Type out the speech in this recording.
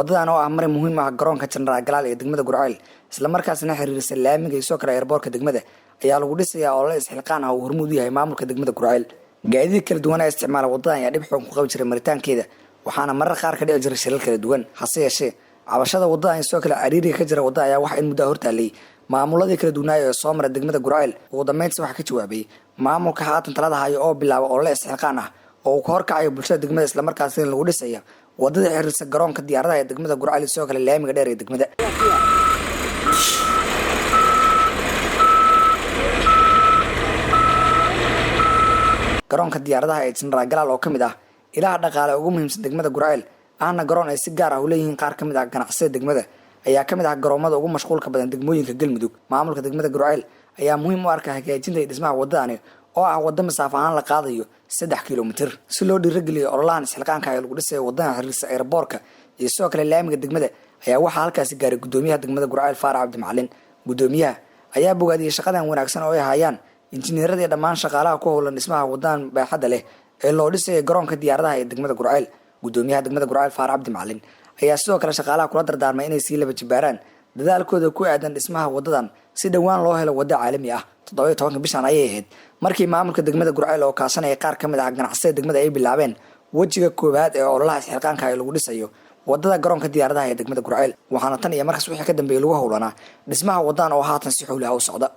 wadadan oo ah mar muhiim ah garoonka General Galaal ee degmada Gurceel isla markaasna xiriirsan laamiga soo kala airportka degmada ayaa lagu dhisayaa oo la isxilqaan ah oo hormuud yahay maamulka degmada Gurceel gaadiid kala duwan ee isticmaala wadadan ayaa dib xoog ku qaban jiray maritaankeeda waxaana marar qaar ka dhici jiray shilal kala duwan hase yeeshee cabashada wadadan soo kala cariiriga ka jira wadada ayaa wax in muddo hortaalay maamuladii kala duwanaa ee soo maray degmada Gurceel ugu dambeyntii waxa ka jawaabay maamulka haatan talada hayo oo bilaabo oo la isxilqaan ah oo ka horkacayo bulshada degmada isla markaasna lagu dhisaya wadada xiriirsan garoonka diyaaradaha ee degmada Gurceel soo kala laamiga dheer ee degmada garoonka diyaaradaha ee General Galaal oo kamid ah ilaha dhaqaale ugu muhiimsan degmada Gurceel ahna garoon ay si gaar ah u leeyihiin qaar kamid ah ganacsiga degmada ayaa kamid ah garoomada ugu mashquulka badan degmooyinka Galmudug maamulka degmada Gurceel ayaa muhiim u arka hagaajinta dhismaha wadadani oo ah wada masaafo ahaan la qaadayo 3 kiiloomitir si loo dhiirigeliyo ololahan isxilqaanka ay lagu dhisay wadada xiriirsan airportka iyo soo kale laamiga degmada ayaa waxa halkaas gaaray gudoomiyaha degmada Gurceel Faarax Cabdi Macalin gudoomiyaha ayaa bogaadiyay shaqadan wanaagsan oo ay hayaan injineerada iyo dhammaan shaqaalaha ku howlan dhismaha wadadan baaxadda leh ee loo dhisay garoonka diyaaradaha ee degmada Gurceel gudoomiyaha degmada Gurceel Faarax Cabdi Macalin ayaa sidoo kale shaqaalaha kula dardaarmay inay si laba jibaaraan dadaalkooda ku aadan dhismaha wadadan si dhawaan loo helo wada caalami ah 17 bishan ayay ahayd markii maamulka degmada Gurceel oo kaasanaya qaar kamid ah ganacsiga degmada ay bilaabeen wajiga koobaad ee ololaha isxilqaanka ay lagu dhisayo wadada garoonka diyaaradaha ee degmada Gurceel waxaana tan iyo markaas wixii ka dambeeyay lagu howlanaa dhismaha wadadan oo haatan si xoolo ah u socda